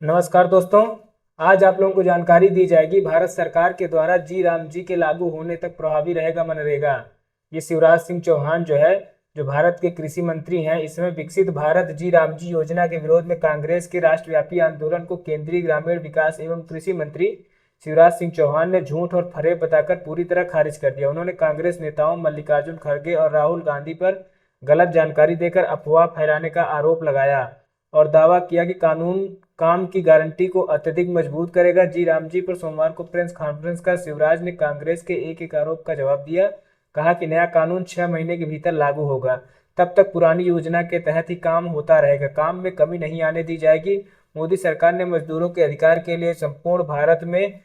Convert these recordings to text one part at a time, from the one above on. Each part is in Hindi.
नमस्कार दोस्तों। आज आप लोगों को जानकारी दी जाएगी भारत सरकार के द्वारा जी राम जी के लागू होने तक प्रभावी रहेगा मनरेगा। ये शिवराज सिंह चौहान जो है, जो भारत के कृषि मंत्री हैं, इसमें विकसित भारत जी राम जी योजना के विरोध में कांग्रेस के राष्ट्रव्यापी आंदोलन को केंद्रीय ग्रामीण विकास एवं कृषि मंत्री शिवराज सिंह चौहान ने झूठ और फरेब बताकर पूरी तरह खारिज कर दिया। उन्होंने कांग्रेस नेताओं मल्लिकार्जुन खड़गे और राहुल गांधी पर गलत जानकारी देकर अफवाह फैलाने का आरोप लगाया और दावा किया कि कानून काम की गारंटी को अत्यधिक मजबूत करेगा। जी राम जी पर सोमवार को प्रेस कॉन्फ्रेंस कर शिवराज ने कांग्रेस के एक एक आरोप का जवाब दिया। कहा कि नया कानून 6 महीने के भीतर लागू होगा, तब तक पुरानी योजना के तहत ही काम होता रहेगा, काम में कमी नहीं आने दी जाएगी। मोदी सरकार ने मजदूरों के अधिकार के लिए संपूर्ण भारत में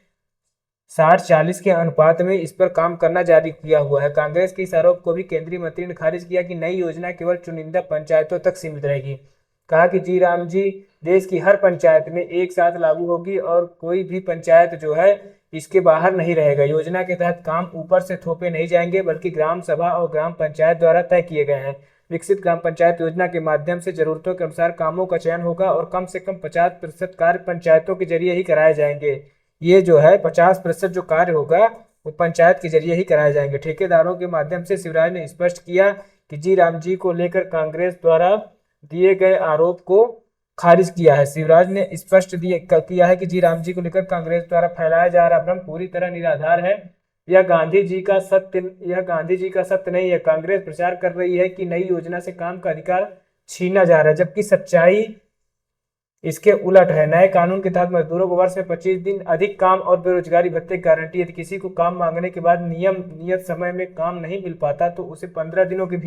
60-40 के अनुपात में इस पर काम करना जारी किया हुआ है। कांग्रेस के इस आरोप को भी केंद्रीय मंत्री ने खारिज किया कि नई योजना केवल चुनिंदा पंचायतों तक सीमित रहेगी। कहा कि जी राम जी देश की हर पंचायत में एक साथ लागू होगी और कोई भी पंचायत जो है इसके बाहर नहीं रहेगा। योजना के तहत काम ऊपर से थोपे नहीं जाएंगे, बल्कि ग्राम सभा और ग्राम पंचायत द्वारा तय किए गए हैं। विकसित ग्राम पंचायत योजना के माध्यम से जरूरतों के अनुसार कामों का चयन होगा और कम से कम 50% कार्य पंचायतों के जरिए ही कराए जाएंगे। ये जो है 50% जो कार्य होगा वो पंचायत के जरिए ही कराए जाएंगे। ठेकेदारों के माध्यम से शिवराज ने स्पष्ट किया कि जी राम जी को लेकर कांग्रेस द्वारा दिए गए आरोप को खारिज किया है। शिवराज ने स्पष्ट किया है कि जी राम जी को लेकर कांग्रेस द्वारा फैलाया जा रहा भ्रम पूरी तरह निराधार है। यह गांधी जी का सत्य नहीं है। कांग्रेस प्रचार कर रही है कि नई योजना से काम का अधिकार छीना जा रहा है, जबकि सच्चाई इसके उलट है। नए कानून के तहत मजदूरों को वर्ष में 25 दिन अधिक काम और बेरोजगारी भत्ते की गारंटी। यदि किसी को काम मांगने के बाद नियत समय में काम नहीं मिल पाता तो उसे 15 दिनों के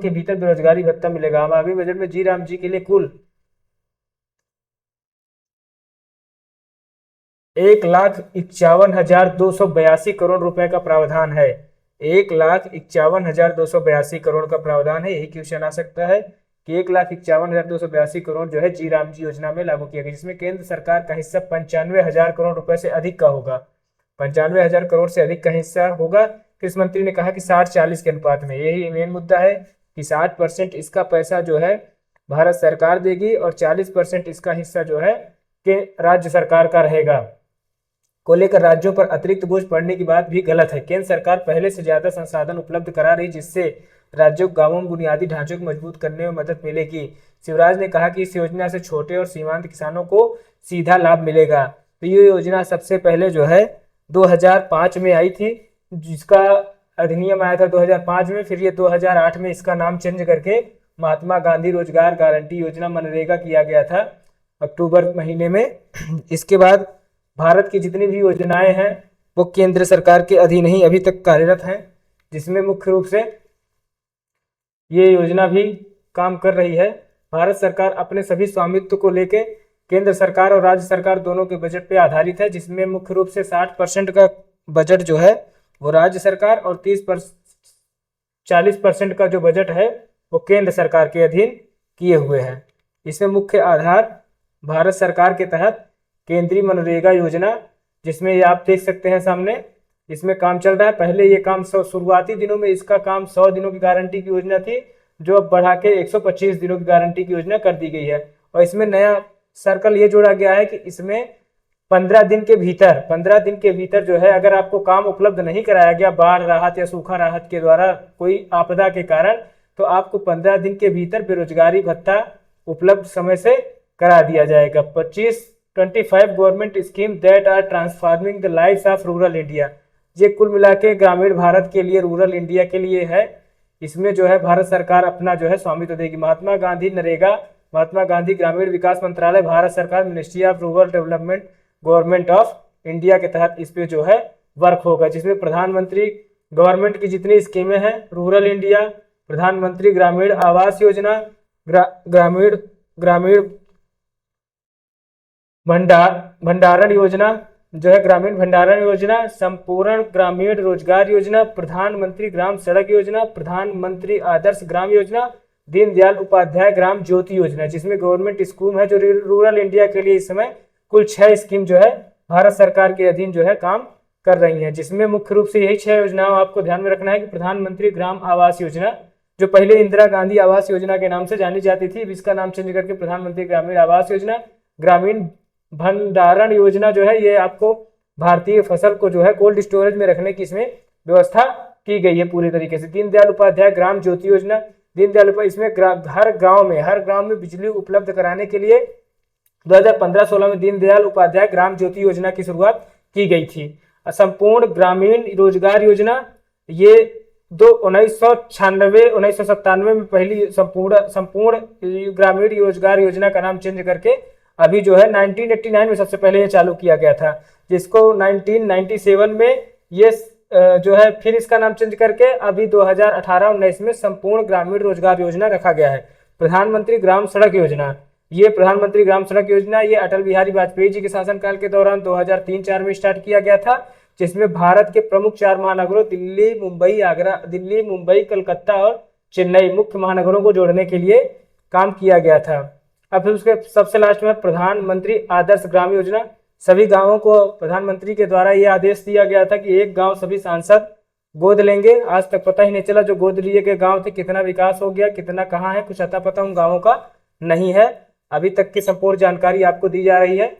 भीतर बेरोजगारी भत्ता मिलेगा। आगामी बजट में जी राम जी के लिए कुल 1,51,282 करोड़ रुपए का प्रावधान है। 1,51,282 करोड़ का प्रावधान है। यही क्वेश्चन आ सकता है कि 1,51,282 करोड़ जो है जी राम जी योजना में लागू किया गया, जिसमें केंद्र सरकार का हिस्सा 95,000 करोड़ रुपए से अधिक का होगा। 95,000 करोड़ से अधिक का हिस्सा होगा। कृषि मंत्री ने कहा कि 60-40 के अनुपात में, यही मेन मुद्दा है कि 60% इसका पैसा जो है भारत सरकार देगी और 40% इसका हिस्सा जो है कि राज्य सरकार का रहेगा। को लेकर राज्यों पर अतिरिक्त बोझ पड़ने की बात भी गलत है। केंद्र सरकार पहले से ज्यादा संसाधन उपलब्ध करा रही, जिससे राज्यों को गांवों में बुनियादी ढांचे को मजबूत करने में मदद मिलेगी। शिवराज ने कहा कि इस योजना से छोटे और सीमांत किसानों को सीधा लाभ मिलेगा। तो ये योजना सबसे पहले जो है 2005 में आई थी, जिसका अधिनियम आया था 2005 में। फिर ये 2008 में इसका नाम चेंज करके महात्मा गांधी रोजगार गारंटी योजना मनरेगा किया गया था अक्टूबर महीने में। इसके बाद भारत की जितनी भी योजनाएं हैं वो केंद्र सरकार के अधीन ही अभी तक कार्यरत हैं, जिसमें मुख्य रूप से ये योजना भी काम कर रही है। भारत सरकार अपने सभी स्वामित्व को लेके केंद्र सरकार और राज्य सरकार दोनों के बजट पे आधारित है, जिसमें मुख्य रूप से 60% का बजट जो है वो राज्य सरकार और 40% का जो बजट है वो केंद्र सरकार के अधीन किए हुए हैं। इसमें मुख्य आधार भारत सरकार के तहत केंद्रीय मनरेगा योजना, जिसमें ये आप देख सकते हैं सामने, इसमें काम चल रहा है। पहले ये काम शुरुआती दिनों में इसका काम 100 दिनों की गारंटी की योजना थी, जो अब बढ़ा के 125 दिनों की गारंटी की योजना कर दी गई है। और इसमें नया सर्कल ये जोड़ा गया है कि इसमें 15 दिन के भीतर जो है, अगर आपको काम उपलब्ध नहीं कराया गया बाढ़ राहत या सूखा राहत के द्वारा कोई आपदा के कारण, तो आपको 15 दिन के भीतर बेरोजगारी भत्ता उपलब्ध समय से करा दिया जाएगा। 25 government scheme that are transforming the lives of rural India. ये कुल मिला के ग्रामीण भारत के लिए, रूरल इंडिया के लिए है। इसमें जो है भारत सरकार अपना जो है स्वामित्व देगी। महात्मा गांधी नरेगा, महात्मा गांधी ग्रामीण विकास मंत्रालय, भारत सरकार, ministry of rural development, government of India के तहत इस पे जो है वर्क होगा, जिसमें प्रधानमंत्री गवर्नमेंट की जितनी स्कीमें हैं, रूरल इंडिया, प्रधानमंत्री ग्रामीण आवास योजना, ग्रामीण ग्रामीण भंडारण योजना जो है, ग्रामीण भंडारण योजना, संपूर्ण ग्रामीण रोजगार योजना, प्रधानमंत्री ग्राम सड़क योजना, प्रधानमंत्री आदर्श ग्राम योजना, दीनदयाल उपाध्याय ग्राम ज्योति योजना, जिसमें गवर्नमेंट स्कीम है जो रूरल इंडिया के लिए इस समय कुल 6 स्कीम जो है भारत सरकार के अधीन जो है काम कर रही हैं। जिसमें मुख्य रूप से यही 6 योजनाओं आपको ध्यान में रखना है कि प्रधानमंत्री ग्राम आवास योजना, जो पहले इंदिरा गांधी आवास योजना के नाम से जानी जाती थी, अब इसका नाम चेंज करके प्रधानमंत्री ग्रामीण आवास योजना, ग्रामीण भंडारण योजना जो है ये आपको भारतीय फसल को जो है कोल्ड स्टोरेज में रखने की इसमें व्यवस्था की गई है पूरी तरीके से। दीनदयाल उपाध्याय ग्राम ज्योति योजना, दीनदयाल उपाध्याय इसमें हर गांव में बिजली उपलब्ध कराने के लिए 2015-16 में दीनदयाल उपाध्याय ग्राम ज्योति योजना की शुरुआत की गई थी। संपूर्ण ग्रामीण रोजगार योजना ये 1997 में पहली संपूर्ण ग्रामीण रोजगार योजना का नाम चेंज करके अभी जो है 1989 में सबसे पहले ये चालू किया गया था, जिसको 1997 में ये जो है फिर इसका नाम चेंज करके अभी 2018-19 में संपूर्ण ग्रामीण रोजगार योजना रखा गया है। प्रधानमंत्री ग्राम सड़क योजना, ये प्रधानमंत्री ग्राम सड़क योजना ये अटल बिहारी वाजपेयी जी के शासनकाल के दौरान 2003-4 में स्टार्ट किया गया था, जिसमें भारत के प्रमुख 4 महानगरों दिल्ली, मुंबई, कलकत्ता और चेन्नई मुख्य महानगरों को जोड़ने के लिए काम किया गया था। अब फिर उसके सबसे लास्ट में प्रधानमंत्री आदर्श ग्राम योजना, सभी गांवों को प्रधानमंत्री के द्वारा यह आदेश दिया गया था कि एक गांव सभी सांसद गोद लेंगे। आज तक पता ही नहीं चला जो गोद लिए गए गांव थे कितना विकास हो गया, कितना कहाँ है, कुछ अता पता उन गांवों का नहीं है। अभी तक की संपूर्ण जानकारी आपको दी जा रही है।